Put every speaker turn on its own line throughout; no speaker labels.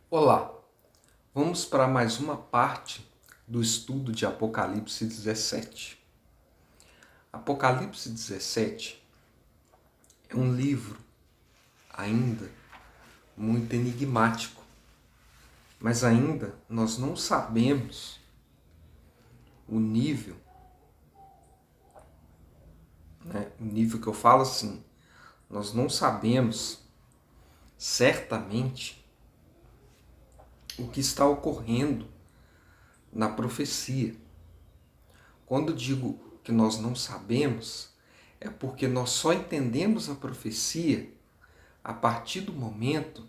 Olá, vamos para mais uma parte do estudo de Apocalipse 17. Apocalipse 17 é um livro ainda muito enigmático, mas ainda nós não sabemos o nível, o nível que eu falo assim, nós não sabemos certamente o que está ocorrendo na profecia. Quando digo que nós não sabemos, é porque nós só entendemos a profecia a partir do momento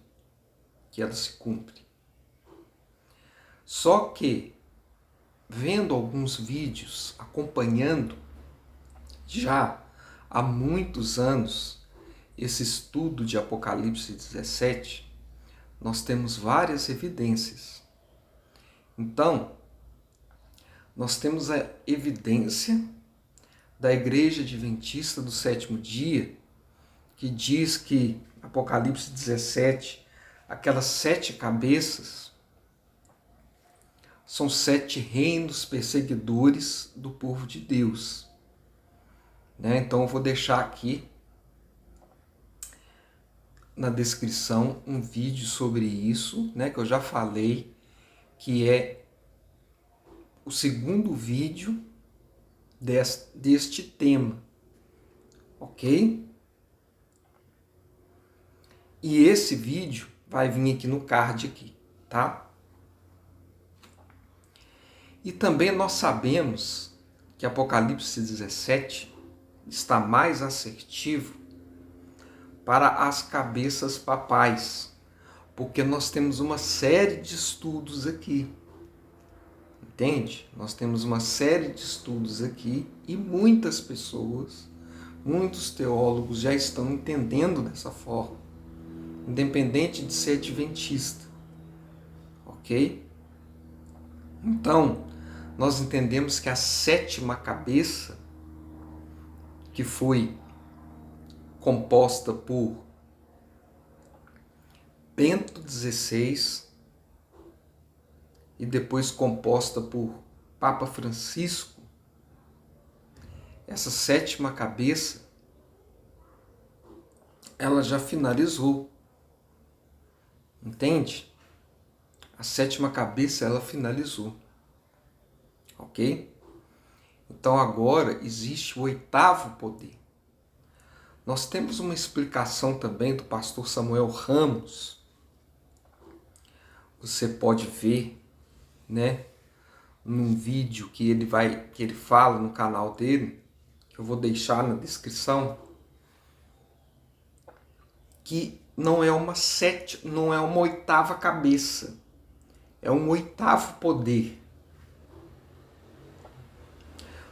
que ela se cumpre. Só que, vendo alguns vídeos, acompanhando já há muitos anos esse estudo de Apocalipse 17, nós temos várias evidências. Então, nós temos a evidência da Igreja Adventista do Sétimo Dia, que diz que Apocalipse 17, aquelas 7 cabeças, são 7 reinos perseguidores do povo de Deus. Então eu vou deixar aqui na descrição um vídeo sobre isso, que eu já falei, que é o segundo vídeo deste tema, ok? E esse vídeo vai vir aqui no card aqui, tá? E também nós sabemos que Apocalipse 17 está mais assertivo para as cabeças papais, porque nós temos uma série de estudos aqui. Entende? Nós temos uma série de estudos aqui e muitas pessoas, muitos teólogos já estão entendendo dessa forma, independente de ser adventista. Ok? Então, nós entendemos que a 7ª cabeça, que foi composta por Bento XVI e depois composta por Papa Francisco, essa 7ª cabeça, ela já finalizou. Entende? A 7ª cabeça, ela finalizou. Ok? Então agora existe o 8º poder. Nós temos uma explicação também do pastor Samuel Ramos. Você pode ver, num vídeo que ele fala no canal dele, que eu vou deixar na descrição, que não é uma 8ª cabeça, é um 8º poder.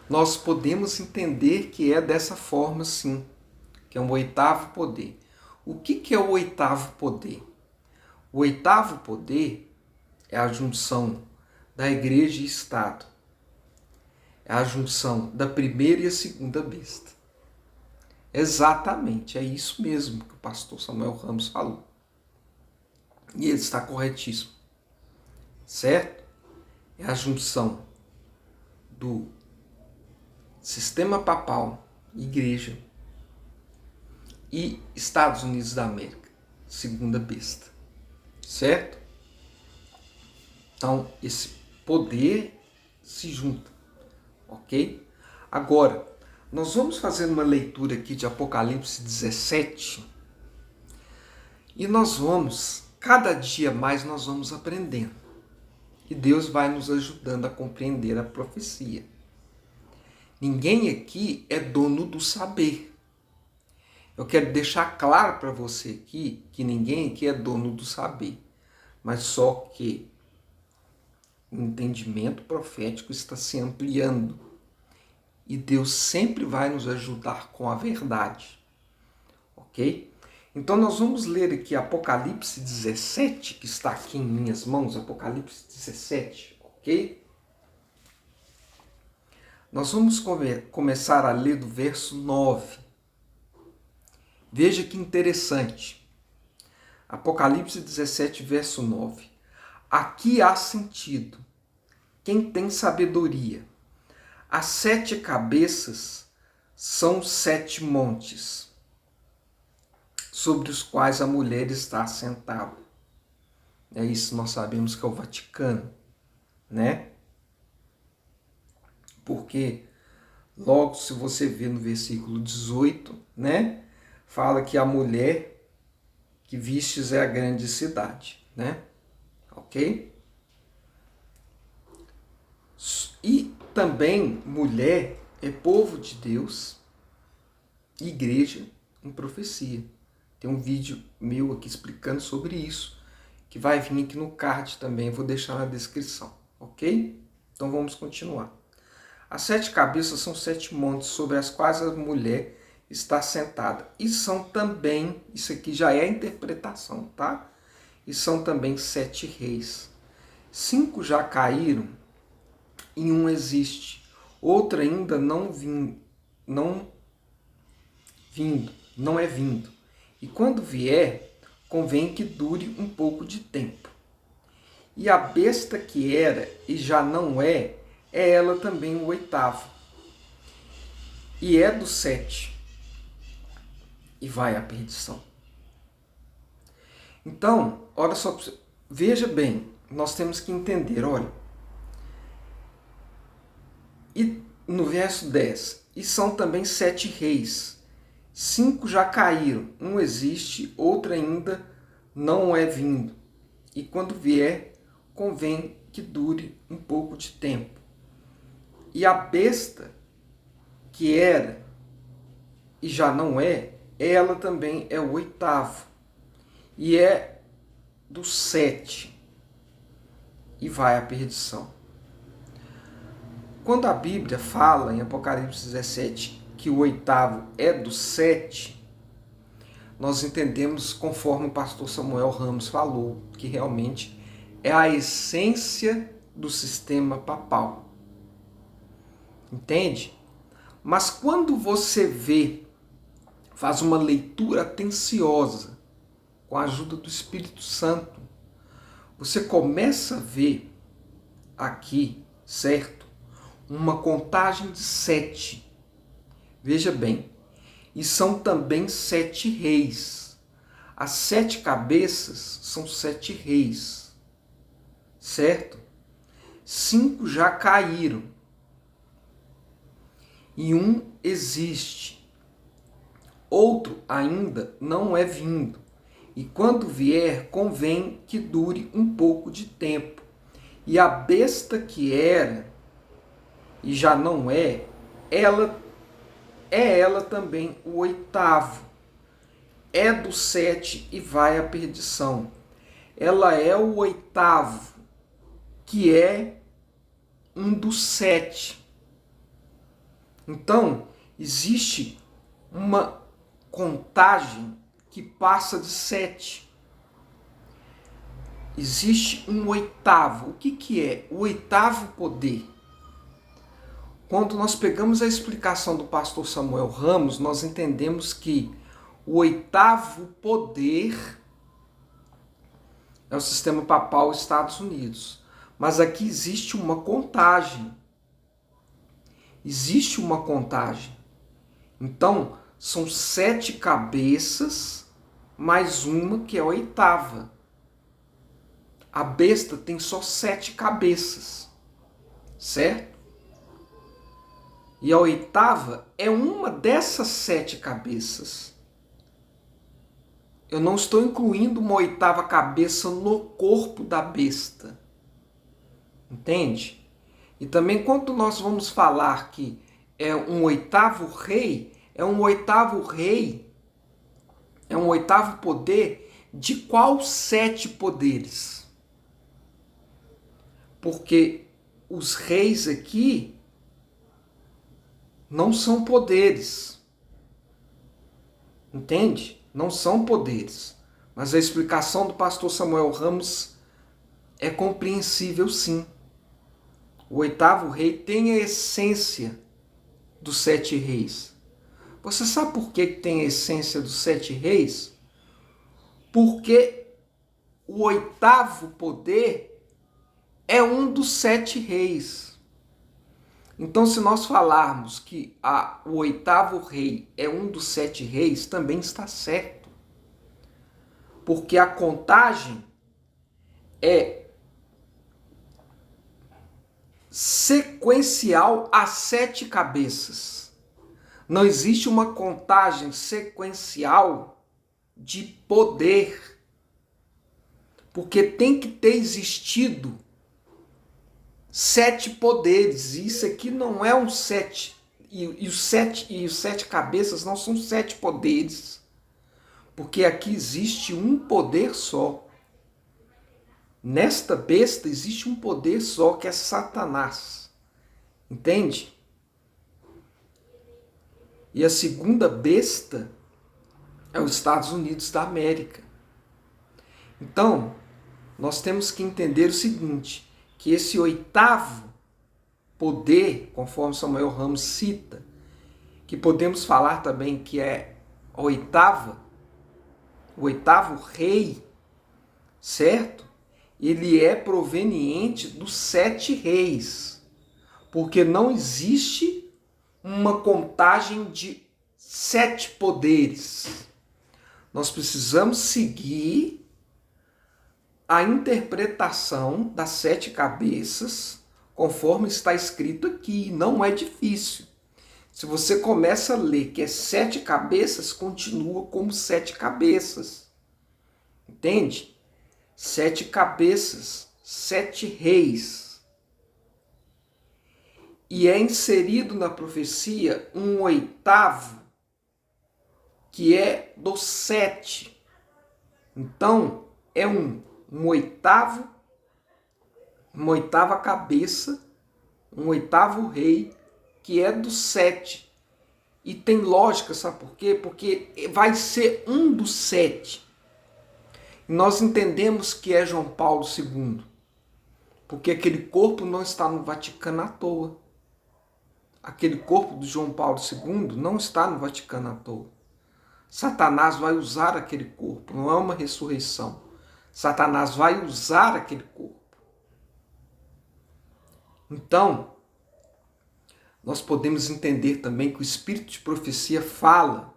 Nós podemos entender que é dessa forma, sim, que é um 8º poder. O que é o 8º poder? O 8º poder é a junção da Igreja e Estado. É a junção da primeira e a segunda besta. Exatamente, é isso mesmo que o pastor Samuel Ramos falou. E ele está corretíssimo. Certo? É a junção do sistema papal, igreja, e Estados Unidos da América, segunda besta. Certo? Então, esse poder se junta. Ok? Agora, nós vamos fazer uma leitura aqui de Apocalipse 17 e nós vamos, cada dia mais nós vamos aprendendo. E Deus vai nos ajudando a compreender a profecia. Ninguém aqui é dono do saber. Eu quero deixar claro para você aqui que ninguém aqui é dono do saber, mas só que o entendimento profético está se ampliando e Deus sempre vai nos ajudar com a verdade, ok? Então nós vamos ler aqui Apocalipse 17, que está aqui em minhas mãos, Apocalipse 17, ok? Nós vamos começar a ler do verso 9. Veja que interessante. Apocalipse 17, verso 9. Aqui há sentido. Quem tem sabedoria? As 7 cabeças são 7 montes sobre os quais a mulher está assentada. É isso, nós sabemos que é o Vaticano, né? Porque logo, se você vê no versículo 18, né? Fala que a mulher que vistes é a grande cidade, né? Ok? E também mulher é povo de Deus, igreja em profecia. Tem um vídeo meu aqui explicando sobre isso, que vai vir aqui no card também, vou deixar na descrição, ok? Então vamos continuar. As 7 cabeças são 7 montes sobre as quais a mulher está sentada. E são também, isso aqui já é a interpretação, tá? E são também 7 reis. 5 já caíram e um existe. Outro ainda não é vindo. E quando vier, convém que dure um pouco de tempo. E a besta que era e já não é ela também o 8º. E é do 7. E vai à perdição. Então, olha só, veja bem, nós temos que entender, olha. E no verso 10, e são também 7 reis. 5 já caíram, um existe, outro ainda não é vindo. E quando vier, convém que dure um pouco de tempo. E a besta que era e já não é, ela também é o 8º. E é do 7. E vai à perdição. Quando a Bíblia fala em Apocalipse 17 que o 8º é do 7, nós entendemos, conforme o pastor Samuel Ramos falou, que realmente é a essência do sistema papal. Entende? Mas quando você faz uma leitura atenciosa, com a ajuda do Espírito Santo, você começa a ver aqui, certo? Uma contagem de 7. Veja bem, e são também 7 reis. As 7 cabeças são 7 reis, certo? 5 já caíram e um existe. Outro ainda não é vindo. E quando vier, convém que dure um pouco de tempo. E a besta que era e já não é, ela também o 8º. É do 7 e vai à perdição. Ela é o 8º, que é um dos 7. Então, existe uma contagem que passa de 7. Existe um 8º. O que é? O 8º poder. Quando nós pegamos a explicação do pastor Samuel Ramos, nós entendemos que o 8º poder é o sistema papal Estados Unidos. Mas aqui existe uma contagem. Existe uma contagem. Então, são 7 cabeças, mais uma que é a 8ª. A besta tem só 7 cabeças, certo? E a 8ª é uma dessas 7 cabeças. Eu não estou incluindo uma 8ª cabeça no corpo da besta. Entende? E também quando nós vamos falar que é um 8º rei, é um 8º rei, é um 8º poder de qual 7 poderes? Porque os reis aqui não são poderes. Entende? Não são poderes. Mas a explicação do pastor Samuel Ramos é compreensível, sim. O 8º rei tem a essência dos 7 reis. Você sabe por que tem a essência dos 7 reis? Porque o 8º poder é um dos 7 reis. Então, se nós falarmos que o 8º rei é um dos 7 reis, também está certo. Porque a contagem é sequencial a 7 cabeças. Não existe uma contagem sequencial de poder. Porque tem que ter existido 7 poderes. E isso aqui não é um 7. E os 7 cabeças não são 7 poderes. Porque aqui existe um poder só. Nesta besta existe um poder só, que é Satanás. Entende? E a segunda besta é os Estados Unidos da América. Então, nós temos que entender o seguinte, que esse 8º poder, conforme Samuel Ramos cita, que podemos falar também que é o 8º rei, certo? Ele é proveniente dos 7 reis, porque não existe uma contagem de 7 poderes. Nós precisamos seguir a interpretação das 7 cabeças, conforme está escrito aqui. Não é difícil. Se você começa a ler que é 7 cabeças, continua como 7 cabeças. Entende? 7 cabeças, 7 reis. E é inserido na profecia um 8º, que é dos 7. Então, é uma 8ª cabeça, um 8º rei, que é dos 7. E tem lógica, sabe por quê? Porque vai ser um dos 7. Nós entendemos que é João Paulo II, porque aquele corpo não está no Vaticano à toa. Aquele corpo de João Paulo II não está no Vaticano à toa. Satanás vai usar aquele corpo, não é uma ressurreição. Satanás vai usar aquele corpo. Então, nós podemos entender também que o Espírito de profecia fala,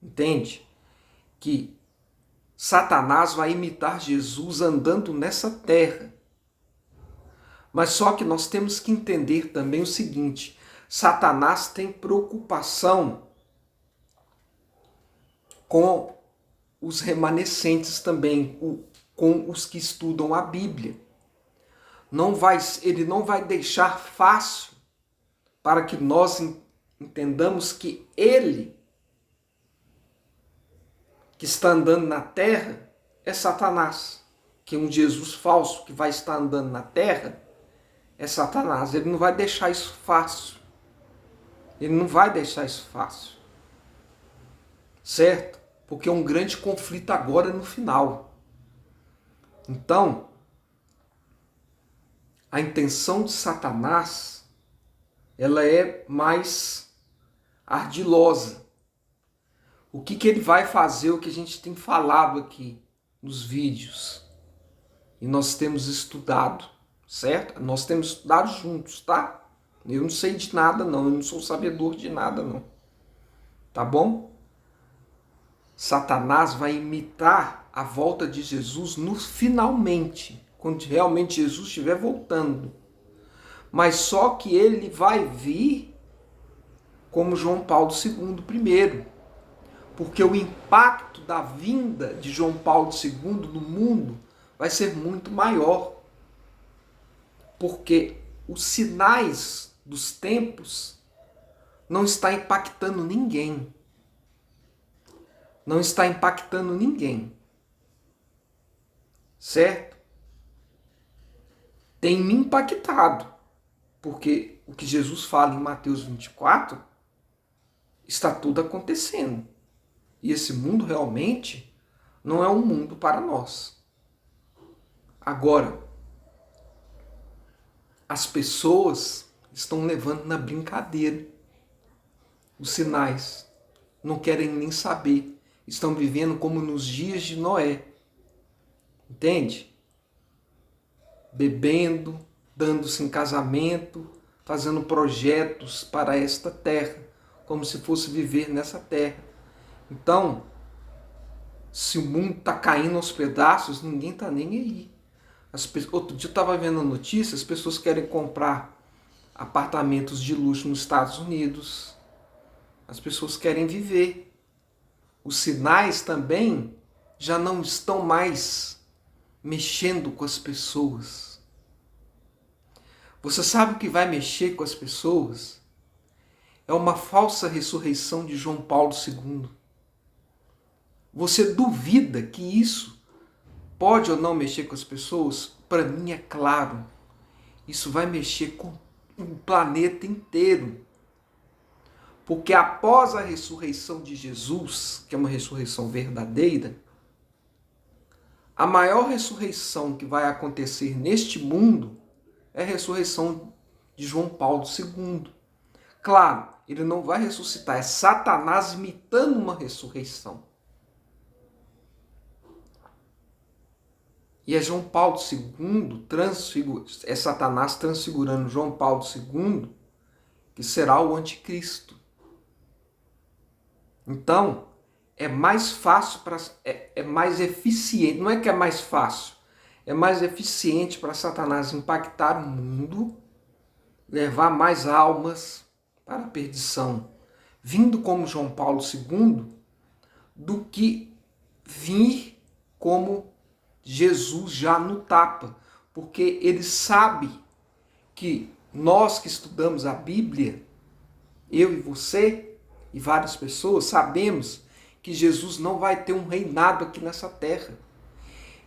entende? Que Satanás vai imitar Jesus andando nessa terra. Mas só que nós temos que entender também o seguinte, Satanás tem preocupação com os remanescentes também, com os que estudam a Bíblia. Ele não vai deixar fácil para que nós entendamos que ele, que está andando na terra, é Satanás. Que um Jesus falso que vai estar andando na terra é Satanás. Ele não vai deixar isso fácil. Ele não vai deixar isso fácil. Certo? Porque é um grande conflito agora no final. Então, a intenção de Satanás, ela é mais ardilosa. O que ele vai fazer, o que a gente tem falado aqui nos vídeos. E nós temos estudado, certo? Nós temos estudado juntos, tá? Eu não sei de nada não, eu não sou sabedor de nada não. Tá bom? Satanás vai imitar a volta de Jesus no finalmente, quando realmente Jesus estiver voltando. Mas só que ele vai vir como João Paulo II primeiro. Porque o impacto da vinda de João Paulo II no mundo vai ser muito maior. Porque os sinais dos tempos não está impactando ninguém. Não está impactando ninguém. Certo? Tem me impactado. Porque o que Jesus fala em Mateus 24 está tudo acontecendo. E esse mundo realmente não é um mundo para nós. Agora, as pessoas estão levando na brincadeira os sinais. Não querem nem saber. Estão vivendo como nos dias de Noé. Entende? bebendo, dando-se em casamento, fazendo projetos para esta terra, como se fosse viver nessa terra. Então, se o mundo está caindo aos pedaços, ninguém está nem aí. Outro dia eu estava vendo a notícia, as pessoas querem comprar apartamentos de luxo nos Estados Unidos. As pessoas querem viver. Os sinais também já não estão mais mexendo com as pessoas. Você sabe o que vai mexer com as pessoas? É uma falsa ressurreição de João Paulo II. Você duvida que isso pode ou não mexer com as pessoas? Para mim é claro. Isso vai mexer com o planeta inteiro. Porque após a ressurreição de Jesus, que é uma ressurreição verdadeira, a maior ressurreição que vai acontecer neste mundo é a ressurreição de João Paulo II. Claro, ele não vai ressuscitar, é Satanás imitando uma ressurreição. E é João Paulo II, é Satanás transfigurando João Paulo II, que será o anticristo. Então, é mais fácil, é mais eficiente, não é que é mais fácil, é mais eficiente para Satanás impactar o mundo, levar mais almas para a perdição, vindo como João Paulo II, do que vir como Jesus já no tapa, porque ele sabe que nós que estudamos a Bíblia, eu e você e várias pessoas, sabemos que Jesus não vai ter um reinado aqui nessa terra.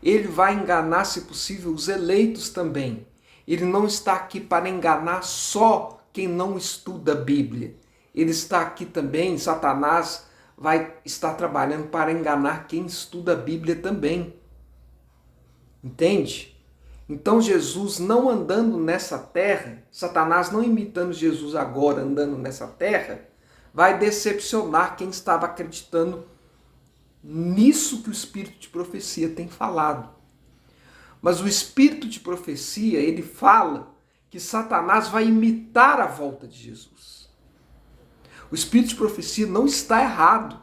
Ele vai enganar, se possível, os eleitos também. Ele não está aqui para enganar só quem não estuda a Bíblia. Ele está aqui também, Satanás vai estar trabalhando para enganar quem estuda a Bíblia também. Entende? Então Jesus não andando nessa terra, Satanás não imitando Jesus agora andando nessa terra, vai decepcionar quem estava acreditando nisso que o Espírito de Profecia tem falado. Mas o Espírito de Profecia, ele fala que Satanás vai imitar a volta de Jesus. O Espírito de Profecia não está errado.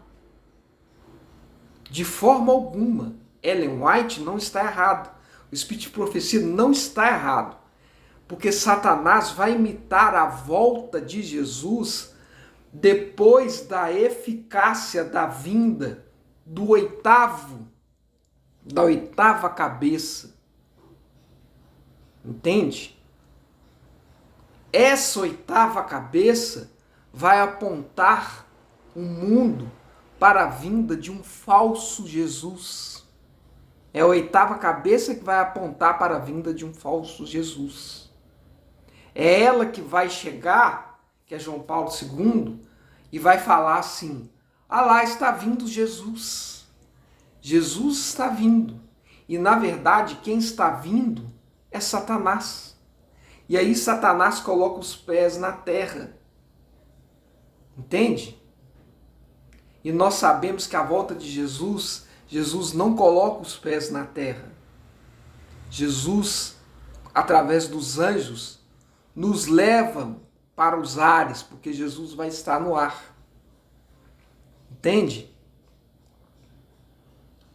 De forma alguma. Ellen White não está errado. O Espírito de Profecia não está errado. Porque Satanás vai imitar a volta de Jesus depois da eficácia da vinda da oitava cabeça. Entende? Essa oitava cabeça vai apontar o mundo para a vinda de um falso Jesus. É a oitava cabeça que vai apontar para a vinda de um falso Jesus. É ela que vai chegar, que é João Paulo II, e vai falar assim: ah lá está vindo Jesus. Jesus está vindo. E na verdade quem está vindo é Satanás. E aí Satanás coloca os pés na terra. Entende? E nós sabemos que a volta de Jesus, Jesus não coloca os pés na terra. Jesus, através dos anjos, nos leva para os ares, porque Jesus vai estar no ar. Entende?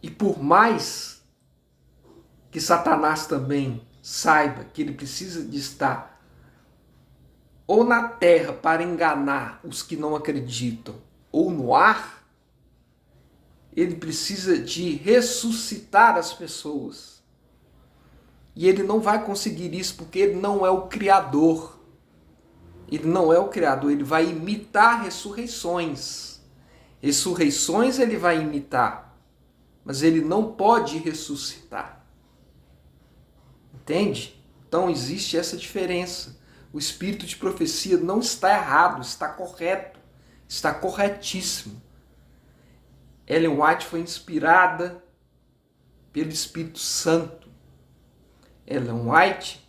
E por mais que Satanás também saiba que ele precisa de estar ou na terra para enganar os que não acreditam, ou no ar, ele precisa de ressuscitar as pessoas. E ele não vai conseguir isso porque ele não é o Criador. Ele não é o Criador, ele vai imitar ressurreições. Ressurreições ele vai imitar, mas ele não pode ressuscitar. Entende? Então existe essa diferença. O Espírito de Profecia não está errado, está correto, está corretíssimo. Ellen White foi inspirada pelo Espírito Santo. Ellen White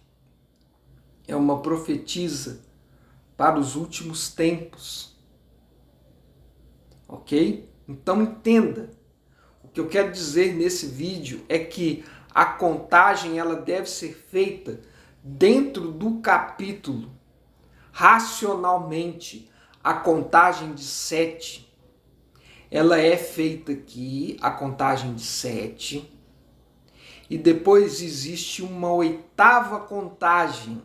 é uma profetisa para os últimos tempos. Ok? Então entenda. O que eu quero dizer nesse vídeo é que a contagem ela deve ser feita dentro do capítulo, racionalmente. A contagem de 7, ela é feita aqui, a contagem de 7, e depois existe uma oitava contagem.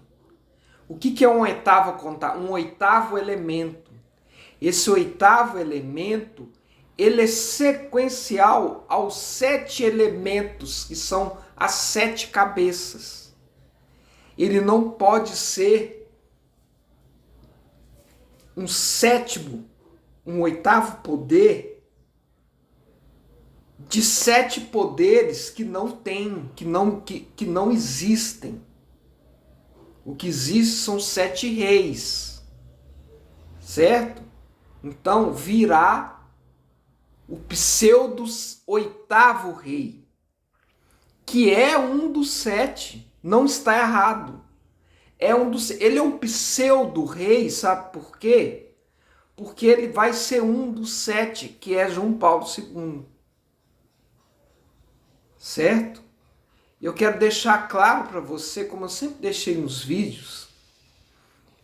O que é uma oitava contagem? Um oitavo elemento. Esse oitavo elemento, ele é sequencial aos 7 elementos, que são as 7 cabeças. Ele não pode ser um sétimo, um oitavo poder de 7 poderes que não tem, que não existem. O que existe são 7 reis, certo? Então virá o pseudo oitavo rei, que é um dos 7, não está errado. Ele é um pseudo rei, sabe por quê? Porque ele vai ser um dos 7, que é João Paulo II. Certo? Eu quero deixar claro para você, como eu sempre deixei nos vídeos,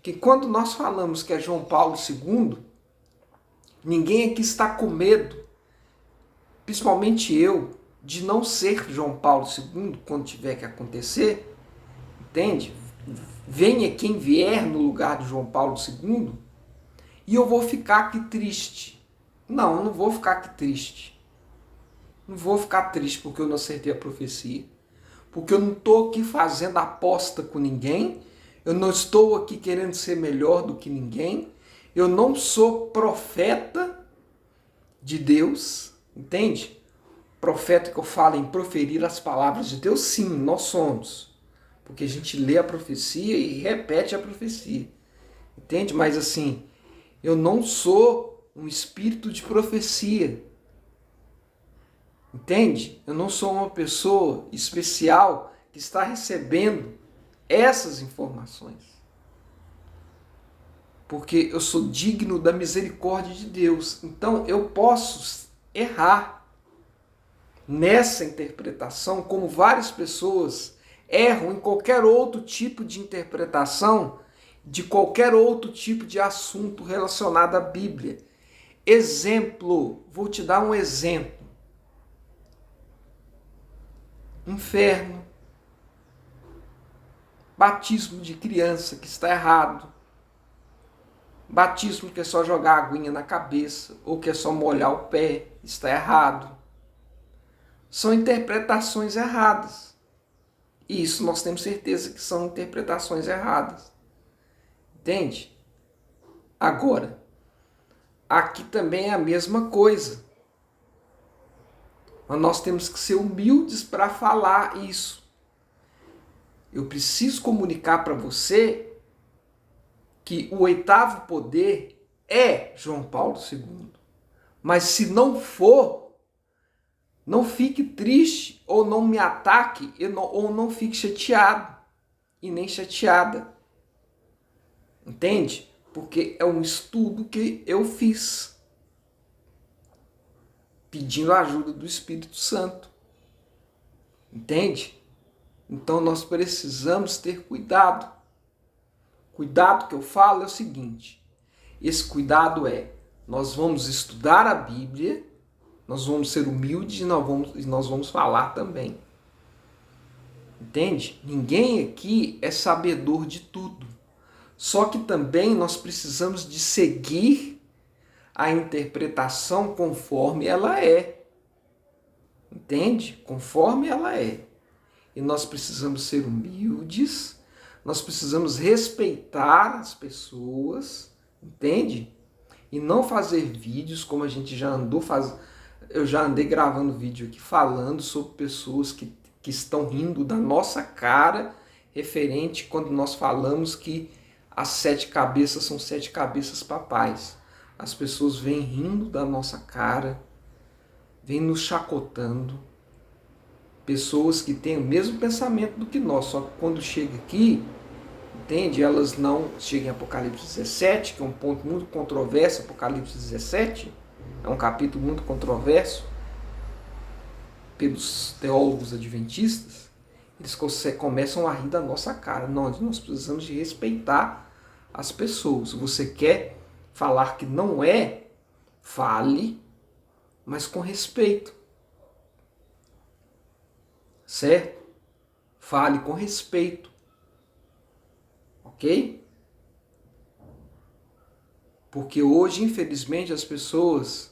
que quando nós falamos que é João Paulo II, ninguém aqui está com medo, principalmente eu, de não ser João Paulo II quando tiver que acontecer, entende? Venha quem vier no lugar de João Paulo II e eu vou ficar aqui triste. Não, eu não vou ficar aqui triste. Não vou ficar triste porque eu não acertei a profecia. Porque eu não estou aqui fazendo aposta com ninguém. Eu não estou aqui querendo ser melhor do que ninguém. Eu não sou profeta de Deus. Entende? Profeta que eu falo em proferir as palavras de Deus, sim, nós somos. Porque a gente lê a profecia e repete a profecia. Entende? Mas assim, eu não sou um espírito de profecia. Entende? Eu não sou uma pessoa especial que está recebendo essas informações. Porque eu sou digno da misericórdia de Deus. Então eu posso errar nessa interpretação, como várias pessoas erram em qualquer outro tipo de interpretação, de qualquer outro tipo de assunto relacionado à Bíblia. Exemplo, vou te dar um exemplo. Inferno, batismo de criança, que está errado, batismo que é só jogar aguinha na cabeça, ou que é só molhar o pé, está errado. São interpretações erradas. E isso nós temos certeza que são interpretações erradas. Entende? Agora, aqui também é a mesma coisa. Mas nós temos que ser humildes para falar isso. Eu preciso comunicar para você que o oitavo poder é João Paulo II. Mas se não for, não fique triste, ou não me ataque, ou não fique chateado e nem chateada. Entende? Porque é um estudo que eu fiz, pedindo a ajuda do Espírito Santo. Entende? Então nós precisamos ter cuidado. Cuidado que eu falo é o seguinte: esse cuidado é, nós vamos estudar a Bíblia, nós vamos ser humildes e nós vamos falar também. Entende? Ninguém aqui é sabedor de tudo. Só que também nós precisamos de seguir a interpretação conforme ela é. Entende? Conforme ela é. E nós precisamos ser humildes, nós precisamos respeitar as pessoas, entende? E não fazer vídeos como a gente já andou fazendo. Eu já andei gravando vídeo aqui falando sobre pessoas que estão rindo da nossa cara, referente quando nós falamos que as 7 cabeças são 7 cabeças papais. As pessoas vêm rindo da nossa cara, vêm nos chacotando. Pessoas que têm o mesmo pensamento do que nós, só que quando chega aqui, entende? Elas não chegam em Apocalipse 17, que é um ponto muito controverso. Apocalipse 17 é um capítulo muito controverso. pelos teólogos adventistas, eles começam a rir da nossa cara. Nós precisamos de respeitar as pessoas. Você quer falar que não é, fale, mas com respeito. Certo? Fale com respeito. Ok? Porque hoje, infelizmente, as pessoas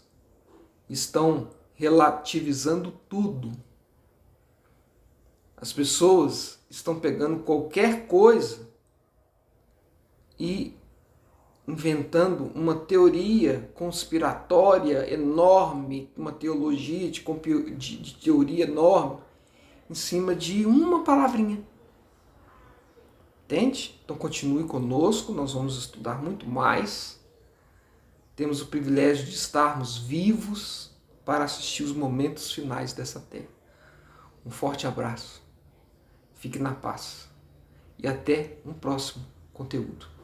estão relativizando tudo. As pessoas estão pegando qualquer coisa e inventando uma teoria conspiratória enorme, uma teologia de teoria enorme, em cima de uma palavrinha. Entende? Então continue conosco, nós vamos estudar muito mais. Temos o privilégio de estarmos vivos para assistir os momentos finais dessa terra. Um forte abraço. Fique na paz. E até um próximo conteúdo.